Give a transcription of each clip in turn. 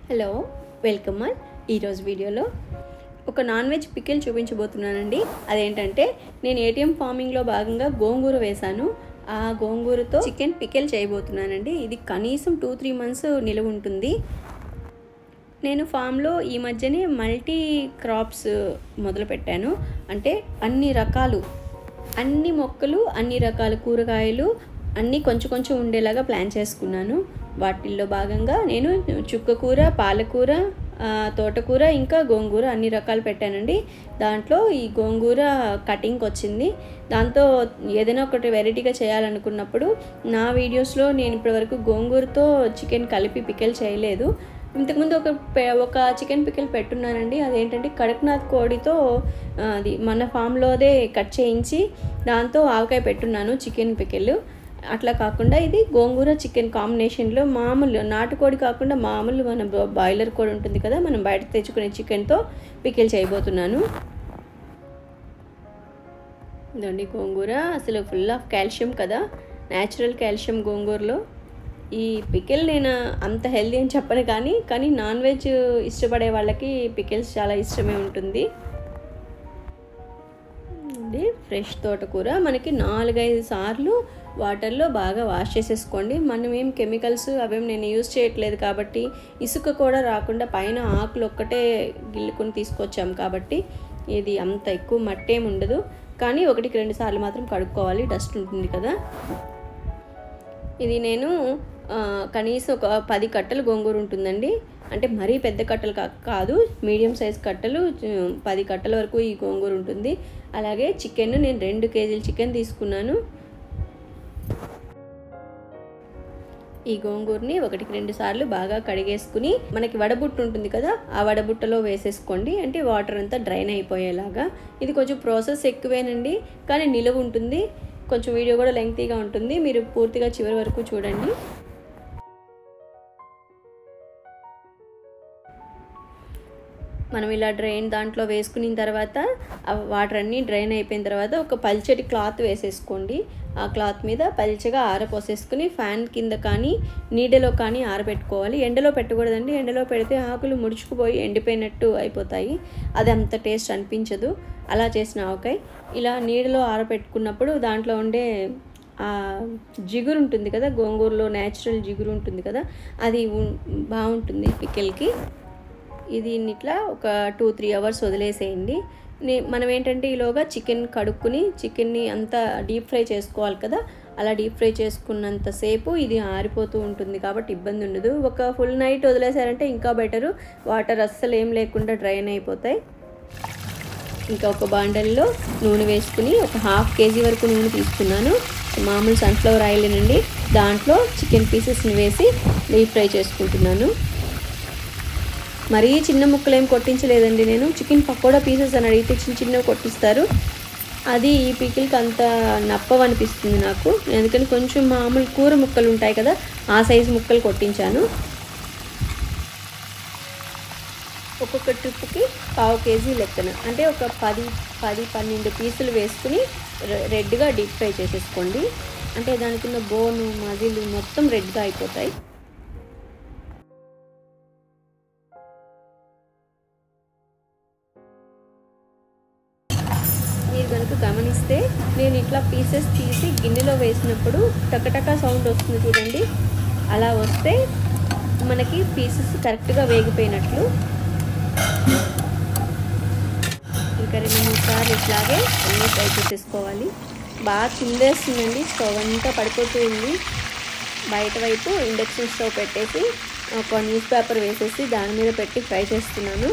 Hello welcome all. ఈరోజు వీడియోలో ఒక నాన్ వెజ్ పికిల్ చూపించబోతున్నానండి. అదేంటంటే నేను ఏటీఎం ఫార్మింగ్లో భాగంగా గోంగూర వేశాను. ఆ గోంగూరతో చికెన్ పికిల్ చేయబోతున్నానండి. ఇది కనీసం 2-3 మంత్స్ నిలువ ఉంటుంది. నేను ఫామ్లో ఈ మధ్యనే మల్టీ క్రాప్స్ మొదలుపెట్టాను. అంటే అన్ని మొక్కలు, అన్ని రకాల కూరగాయలు అన్నీ కొంచెం కొంచెం ఉండేలాగా ప్లాన్ చేసుకున్నాను. వాటిల్లో భాగంగా నేను చుక్కకూర, పాలకూర, తోటకూర, ఇంకా గోంగూర అన్ని రకాలు పెట్టానండి. దాంట్లో ఈ గోంగూర కటింగ్కి వచ్చింది. దాంతో ఏదైనా ఒకటి వెరైటీగా చేయాలనుకున్నప్పుడు నా వీడియోస్లో నేను ఇప్పటివరకు గోంగూరతో చికెన్ కలిపి పికిల్ చేయలేదు. ఇంతకుముందు ఒక చికెన్ పికిల్ పెట్టున్నానండి. అదేంటంటే కడక్నాథ్ కోడితో అది మన ఫామ్లోదే కట్ చేయించి దాంతో ఆవకాయ పెట్టున్నాను చికెన్ పికిల్. అట్లా కాకుండా ఇది గోంగూర చికెన్ కాంబినేషన్లో మామూలు నాటుకోడి కాకుండా మామూలు మన బాయిలర్ కోడి ఉంటుంది కదా, మనం బయట తెచ్చుకునే చికెన్తో పికిల్ చేయబోతున్నాను. ఇదండి గోంగూర. అసలు ఫుల్ ఆఫ్ కాల్షియం కదా, న్యాచురల్ కాల్షియం గోంగూరలో. ఈ పికిల్ నేను అంత హెల్దీ అని చెప్పను, కానీ నాన్ వెజ్ ఇష్టపడే వాళ్ళకి పికిల్స్ చాలా ఇష్టమే ఉంటుంది. ఫ్రెష్ తోటకూర మనకి 4-5 సార్లు వాటర్లో బాగా వాష్ చేసేసుకోండి. మనం ఏం కెమికల్స్ అవేం నేను యూజ్ చేయట్లేదు కాబట్టి ఇసుక కూడా రాకుండా పైన ఆకులు ఒక్కటే గిల్లుకొని తీసుకొచ్చాం కాబట్టి ఇది అంత ఎక్కువ మట్టి ఏమి ఉండదు. కానీ 1-2 సార్లు మాత్రం కడుక్కోవాలి, డస్ట్ ఉంటుంది కదా. ఇది నేను కనీసం ఒక 10 కట్టలు గోంగూర ఉంటుందండి. అంటే మరీ పెద్ద కట్టలు కాదు, మీడియం సైజ్ కట్టలు 10 కట్టల వరకు ఈ గోంగూర ఉంటుంది. అలాగే చికెన్ నేను 2 కేజీల చికెన్ తీసుకున్నాను. ఈ గోంగూరని 1-2 సార్లు బాగా కడిగేసుకుని మనకి వడబుట్ట ఉంటుంది కదా, ఆ వడబుట్టలో వేసేసుకోండి. అంటే వాటర్ అంతా డ్రైన్ అయిపోయేలాగా. ఇది కొంచెం ప్రాసెస్ ఎక్కువేనండి, కానీ నిలువ ఉంటుంది. కొంచెం వీడియో కూడా లెంగ్తీగా ఉంటుంది, మీరు పూర్తిగా చివరి వరకు చూడండి. మనం ఇలా దాంట్లో వేసుకున్న తర్వాత వాటర్ అన్నీ డ్రైన్ అయిపోయిన తర్వాత ఒక పల్చటి క్లాత్ వేసేసుకోండి. ఆ క్లాత్ మీద పల్చగా ఆరపోసేసుకుని ఫ్యాన్ కింద కానీ నీడలో కానీ ఆరబెట్టుకోవాలి. ఎండలో పెట్టకూడదండి, ఎండలో పెడితే ఆకులు ముడుచుకుపోయి ఎండిపోయినట్టు అయిపోతాయి, అది అంత టేస్ట్ అనిపించదు. అలా చేసిన ఆవకాయ ఇలా నీడలో ఆరబెట్టుకున్నప్పుడు దాంట్లో ఉండే జిగురు ఉంటుంది కదా, గోంగూరలో న్యాచురల్ జిగురు ఉంటుంది కదా, అది బాగుంటుంది పికిల్కి. ఇది ఇట్లా ఒక 2-3 అవర్స్ వదిలేసేయండి. మనం ఏంటంటే ఈలోగా చికెన్ కడుక్కుని చికెన్ని అంతా డీప్ ఫ్రై చేసుకోవాలి కదా, అలా డీప్ ఫ్రై చేసుకున్నంతసేపు ఇది ఆరిపోతూ ఉంటుంది కాబట్టి ఇబ్బంది ఉండదు. ఒక ఫుల్ నైట్ వదిలేసారంటే ఇంకా బెటరు, వాటర్ అస్సలు ఏం లేకుండా డ్రైన్ అయిపోతాయి. ఇంకా ఒక బాండల్లో నూనె వేసుకుని ఒక 1/2 కేజీ వరకు నూనె తీసుకున్నాను. మామూలు సన్ఫ్లవర్ ఆయిల్. దాంట్లో చికెన్ పీసెస్ని వేసి డీప్ ఫ్రై చేసుకుంటున్నాను. మరీ చిన్న ముక్కలు ఏం కొట్టించలేదండి. నేను చికెన్ పకోడా పీసెస్ అని అడిగితే చిన్నవి కొట్టిస్తారు, అది ఈ పికిల్కి అంత నప్పవనిపిస్తుంది నాకు. ఎందుకని కొంచెం మామూలు కూర ముక్కలు ఉంటాయి కదా, ఆ సైజు ముక్కలు కొట్టించాను. ఒక్కొక్క ట్రిప్కి 1/2 కేజీ లెక్కన, అంటే ఒక 10-12 పీసులు వేసుకుని రెడ్గా డీప్ ఫ్రై చేసేసుకోండి. అంటే దానికున్న బోను మజిలు మొత్తం రెడ్గా అయిపోతాయి. మీరు కనుక గమనిస్తే నేను ఇట్లా పీసెస్ తీసి గిన్నెలో వేసినప్పుడు టకటకా సౌండ్ వస్తుంది చూడండి. అలా వస్తే మనకి పీసెస్ కరెక్ట్గా వేగిపోయినట్లు. ఇంకా 2-3 సార్లు ఇట్లాగే అన్నీ ఫ్రై చేసేసుకోవాలి. బాగా కిందేస్తుందండి, స్టవ్ అంతా పడిపోతూ ఉంది. బయట వైపు ఇండక్షన్ స్టవ్ పెట్టేసి ఒక న్యూస్ పేపర్ వేసేసి దాని మీద పెట్టి ఫ్రై చేస్తున్నాను.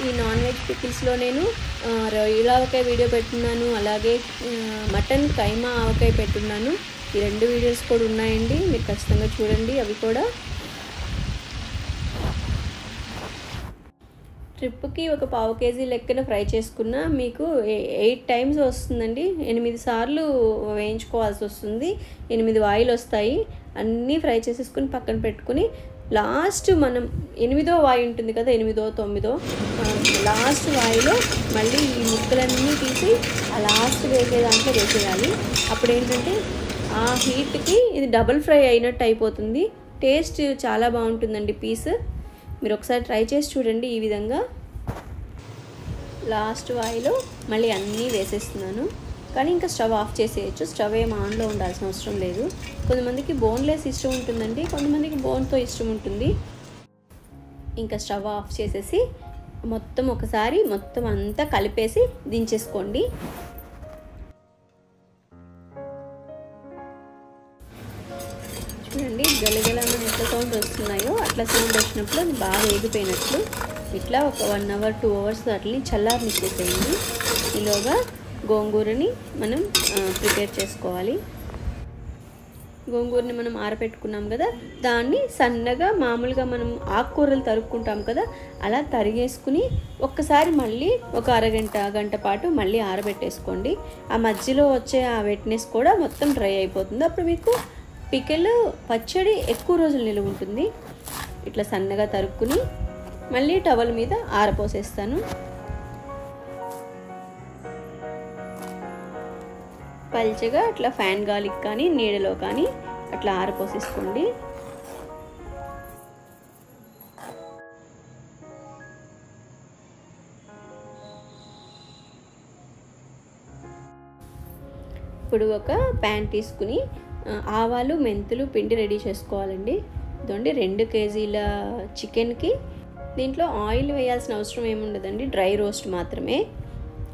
ఈ నాన్ వెజ్ పికిల్స్లో నేను రొయ్యల ఆవకాయ వీడియో పెట్టున్నాను, అలాగే మటన్ కైమా ఆవకాయ పెట్టున్నాను. ఈ 2 వీడియోస్ కూడా ఉన్నాయండి, మీరు ఖచ్చితంగా చూడండి. అవి కూడా ట్రిప్కి ఒక 1/2 కేజీ లెక్కన ఫ్రై చేసుకున్న మీకు 8 టైమ్స్ వస్తుందండి. 8 సార్లు వేయించుకోవాల్సి వస్తుంది. 8 వాయిలు వస్తాయి. అన్నీ ఫ్రై చేసేసుకుని పక్కన పెట్టుకుని లాస్ట్ మనం 8వ వాయి ఉంటుంది కదా, 8వ 9వ లాస్ట్ వాయిలో మళ్ళీ ఈ ముక్కలన్నీ తీసి ఆ లాస్ట్ వేసే దాంట్లో వేసేయాలి. అప్పుడు ఏంటంటే ఆ హీట్కి ఇది డబుల్ ఫ్రై అయినట్టు అయిపోతుంది. టేస్ట్ చాలా బాగుంటుందండి పీస్. మీరు ఒకసారి ట్రై చేసి చూడండి. ఈ విధంగా లాస్ట్ వాయిలో మళ్ళీ అన్నీ వేసేస్తున్నాను. కానీ ఇంకా స్టవ్ ఆఫ్ చేసేయచ్చు. స్టవ్ ఏం ఆన్లో ఉండాల్సిన అవసరం లేదు. కొంతమందికి బోన్లెస్ ఇష్టం ఉంటుందండి, కొంతమందికి బోన్తో ఇష్టం ఉంటుంది. ఇంకా స్టవ్ ఆఫ్ చేసేసి మొత్తం ఒకసారి మొత్తం అంతా కలిపేసి దించేసుకోండి. చూడండి గలగల ఎట్లా సౌండ్ వస్తున్నాయో అట్లా సౌండ్ వచ్చినప్పుడు అది బాగా వేగిపోయినట్లు. ఇట్లా ఒక 1 అవర్ 2 అవర్స్ అట్లని చల్లారనిచ్చేసేయండి. ఈలోగా గోంగూరని మనం ప్రిపేర్ చేసుకోవాలి. గోంగూరని మనం ఆరబెట్టుకున్నాం కదా, దాన్ని సన్నగా మామూలుగా మనం ఆకుకూరలు తరుక్కుంటాం కదా, అలా తరిగేసుకుని ఒక్కసారి మళ్ళీ ఒక గంట పాటు మళ్ళీ ఆరబెట్టేసుకోండి. ఆ మధ్యలో వచ్చే ఆ వెట్నెస్ కూడా మొత్తం డ్రై అయిపోతుంది. అప్పుడు మీకు పికిల్ పచ్చడి ఎక్కువ రోజులు నిలువ ఉంటుంది. ఇట్లా సన్నగా తరుక్కుని మళ్ళీ టవల్ మీద ఆరపోసేస్తాను. పల్చగా అట్లా ఫ్యాన్ గాలికి కానీ నీడలో కానీ అట్లా ఆరపోసేసుకోండి. ఇప్పుడు ఒక ప్యాన్ తీసుకుని ఆవాలు మెంతులు పిండి రెడీ చేసుకోవాలండి. ఇదండి 2 కేజీల చికెన్కి దీంట్లో ఆయిల్ వేయాల్సిన అవసరం ఏముండదండి, డ్రై రోస్ట్ మాత్రమే.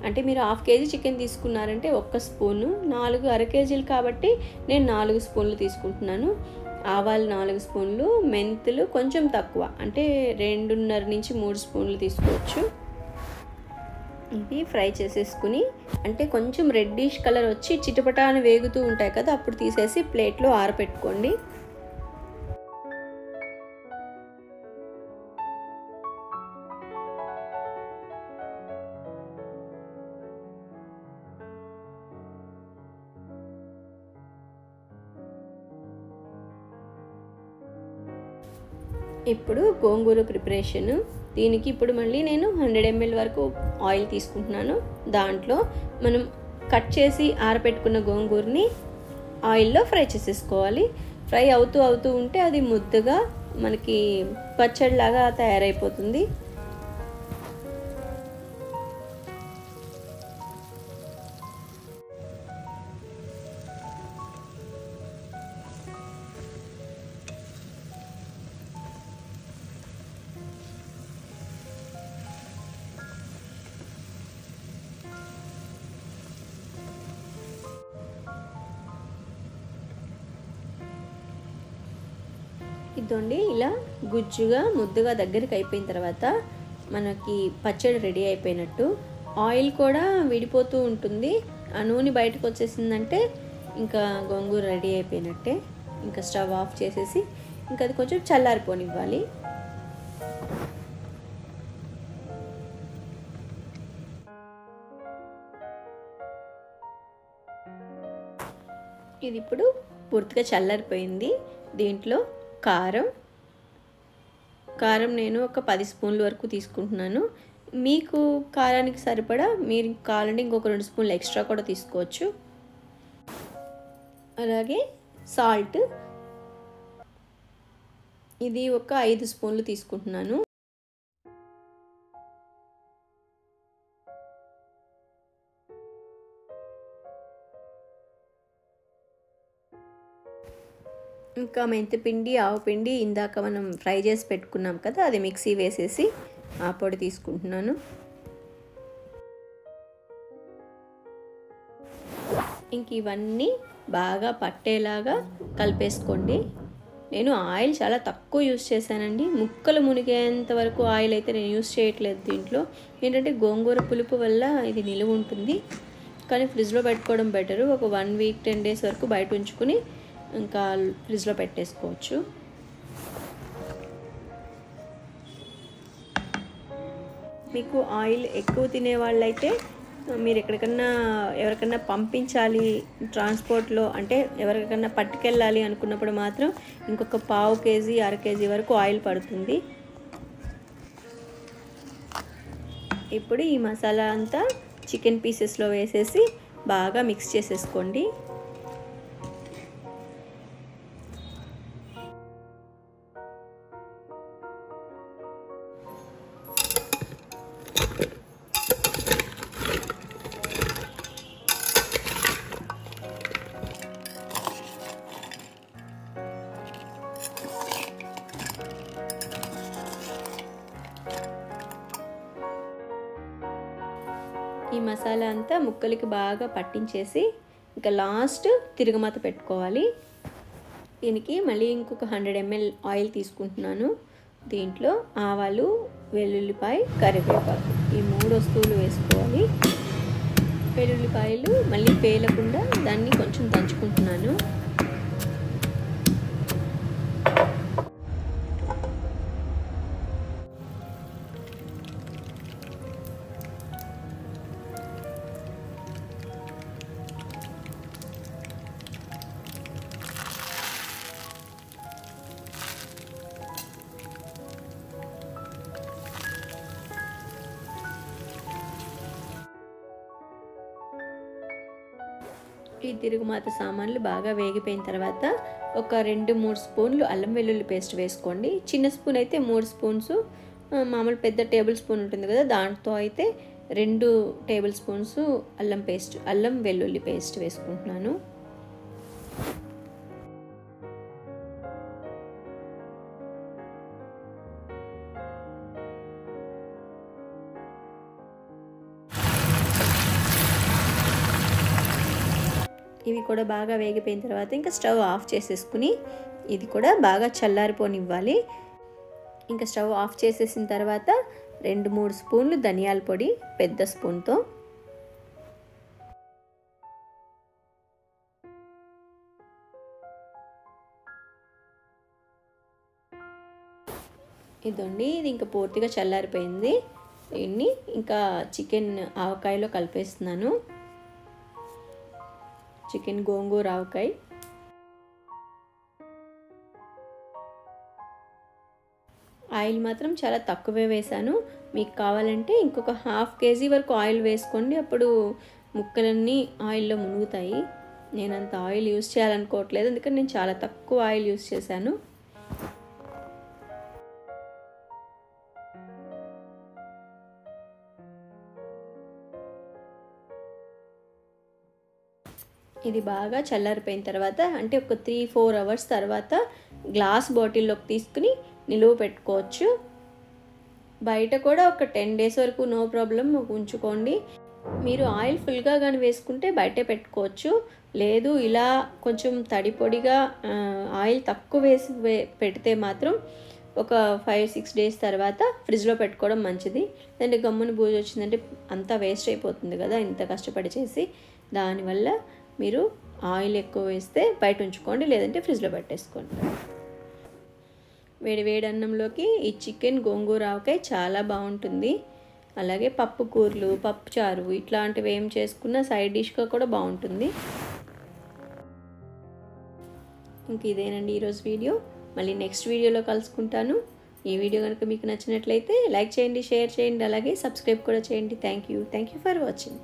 అంటే మీరు 1/2 కేజీ చికెన్ తీసుకున్నారంటే 1 స్పూను, 4 అర కేజీలు కాబట్టి నేను 4 స్పూన్లు తీసుకుంటున్నాను. ఆవాలు 4 స్పూన్లు, మెంతులు కొంచెం తక్కువ అంటే 2.5 నుంచి 3 స్పూన్లు తీసుకోవచ్చు. ఇవి ఫ్రై చేసేసుకుని అంటే కొంచెం రెడ్డిష్ కలర్ వచ్చి చిటపటాన వేగుతూ ఉంటాయి కదా, అప్పుడు తీసేసి ప్లేట్లో ఆరబెట్టుకోండి. ఇప్పుడు గోంగూర ప్రిపరేషన్. దీనికి ఇప్పుడు మళ్ళీ నేను 100 ml వరకు ఆయిల్ తీసుకుంటున్నాను. దాంట్లో మనం కట్ చేసి ఆరబెట్టుకున్న గోంగూరని ఆయిల్లో ఫ్రై చేసేసుకోవాలి. ఫ్రై అవుతూ ఉంటే అది ముద్దగా మనకి పచ్చడిలాగా తయారైపోతుంది. ఇదండి ఇలా గుజ్జుగా ముద్దగా దగ్గరికి అయిపోయిన తర్వాత మనకి పచ్చడి రెడీ అయిపోయినట్టు. ఆయిల్ కూడా విడిపోతూ ఉంటుంది. ఆ నూనె బయటకు వచ్చేసిందంటే ఇంకా గోంగూర రెడీ అయిపోయినట్టే. ఇంకా స్టవ్ ఆఫ్ చేసేసి ఇంకా అది కొంచెం చల్లారిపోనివ్వాలి. ఇది ఇప్పుడు పూర్తిగా చల్లారిపోయింది. దీంట్లో కారం నేను ఒక 10 స్పూన్ల వరకు తీసుకుంటున్నాను. మీకు కారానికి సరిపడా మీరు కావాలంటే ఇంకొక 2 స్పూన్లు ఎక్స్ట్రా కూడా తీసుకోవచ్చు. అలాగే సాల్ట్ ఇది ఒక 5 స్పూన్లు తీసుకుంటున్నాను. ఇంకా మెంతిపిండి ఆవపిండి ఇందాక మనం ఫ్రై చేసి పెట్టుకున్నాం కదా, అది మిక్సీ వేసేసి ఆ పొడి తీసుకుంటున్నాను. ఇంక ఇవన్నీ బాగా పట్టేలాగా కలిపేసుకోండి. నేను ఆయిల్ చాలా తక్కువ యూస్ చేశానండి. ముక్కలు మునిగేంత వరకు ఆయిల్ అయితే నేను యూస్ చేయట్లేదు. దీంట్లో ఏంటంటే గోంగూర పులుపు వల్ల ఇది నిలువ ఉంటుంది. కానీ ఫ్రిడ్జ్లో పెట్టుకోవడం బెటరు. ఒక 1 వీక్ 10 డేస్ వరకు బయట ఉంచుకుని ఇంకా ఫ్రిడ్జ్లో పెట్టేసుకోవచ్చు. మీకు ఆయిల్ ఎక్కువ తినే వాళ్ళైతే మీరు ఎవరికన్నా పంపించాలి ట్రాన్స్పోర్ట్లో, అంటే ఎవరికన్నా పట్టుకెళ్ళాలి అనుకున్నప్పుడు మాత్రం ఇంకొక 1/2 కేజీ 1/2 కేజీ వరకు ఆయిల్ పడుతుంది. ఇప్పుడు ఈ మసాలా అంతా చికెన్ పీసెస్లో వేసేసి బాగా మిక్స్ చేసేసుకోండి. ఈ మసాలా అంతా ముక్కలకి బాగా పట్టించేసి ఇంకా లాస్ట్ తిరగమాత పెట్టుకోవాలి. దీనికి మళ్ళీ ఇంకొక 100 ml ఆయిల్ తీసుకుంటున్నాను. దీంట్లో ఆవాలు, వెల్లుల్లిపాయ, కరివేపాకు ఈ 3 వస్తువులు వేసుకోవాలి. వెల్లుల్లిపాయలు మళ్ళీ పేలకుండా దాన్ని కొంచెం దంచుకుంటున్నాను. ఈ తిరుగుమాత సామాన్లు బాగా వేగిపోయిన తర్వాత ఒక 2-3 స్పూన్లు అల్లం వెల్లుల్లి పేస్ట్ వేసుకోండి. చిన్న స్పూన్ అయితే 3 స్పూన్స్, మామూలు పెద్ద టేబుల్ స్పూన్ ఉంటుంది కదా దాంతో అయితే 2 టేబుల్ స్పూన్స్ అల్లం వెల్లుల్లి పేస్ట్ వేసుకుంటున్నాను. ఇవి కూడా బాగా వేగిపోయిన తర్వాత ఇంకా స్టవ్ ఆఫ్ చేసేసుకుని ఇది కూడా బాగా చల్లారిపోనివ్వాలి. ఇంకా స్టవ్ ఆఫ్ చేసేసిన తర్వాత 2-3 స్పూన్లు ధనియాల పొడి పెద్ద స్పూన్తో, ఇదండి ఇది ఇంకా పూర్తిగా చల్లారిపోయింది. దీన్ని ఇంకా చికెన్ ఆవకాయలో కలిపేస్తున్నాను. చికెన్ గోంగూర ఆవకాయ. ఆయిల్ మాత్రం చాలా తక్కువే వేసాను. మీకు కావాలంటే ఇంకొక 1/2 kg వరకు ఆయిల్ వేసుకోండి, అప్పుడు ముక్కలన్నీ ఆయిల్లో మునుగుతాయి. నేను అంత ఆయిల్ యూస్ చేయాలనుకోవట్లేదు, అందుకని నేను చాలా తక్కువ ఆయిల్ యూస్ చేశాను. ఇది బాగా చల్లారిపోయిన తర్వాత అంటే ఒక 3-4 అవర్స్ తర్వాత గ్లాస్ బాటిల్లోకి తీసుకుని నిలువ పెట్టుకోవచ్చు. బయట కూడా ఒక 10 days వరకు నో ప్రాబ్లం ఉంచుకోండి. మీరు ఆయిల్ ఫుల్గా కానీ వేసుకుంటే బయటే పెట్టుకోవచ్చు. లేదు ఇలా కొంచెం తడి పొడిగా ఆయిల్ తక్కువ వేసి పెడితే మాత్రం ఒక 5-6 days తర్వాత ఫ్రిడ్జ్లో పెట్టుకోవడం మంచిది. లేదంటే గమ్మున బూజు వచ్చిందంటే అంతా వేస్ట్ అయిపోతుంది కదా ఇంత కష్టపడి చేసి. దానివల్ల మీరు ఆయిల్ ఎక్కువ వేస్తే బయట ఉంచుకోండి, లేదంటే ఫ్రిడ్జ్లో పెట్టేసుకోండి. వేడి వేడి అన్నంలోకి ఈ చికెన్ గోంగూర ఆవకాయ చాలా బాగుంటుంది. అలాగే పప్పు కూరలు, పప్పు చారు ఇట్లాంటివి ఏం చేసుకున్నా సైడ్ డిష్గా కూడా బాగుంటుంది. ఇంక ఇదేనండి ఈరోజు వీడియో. మళ్ళీ నెక్స్ట్ వీడియోలో కలుసుకుంటాను. ఈ వీడియో కనుక మీకు నచ్చినట్లయితే లైక్ చేయండి, షేర్ చేయండి, అలాగే సబ్స్క్రైబ్ కూడా చేయండి. Thank you for watching.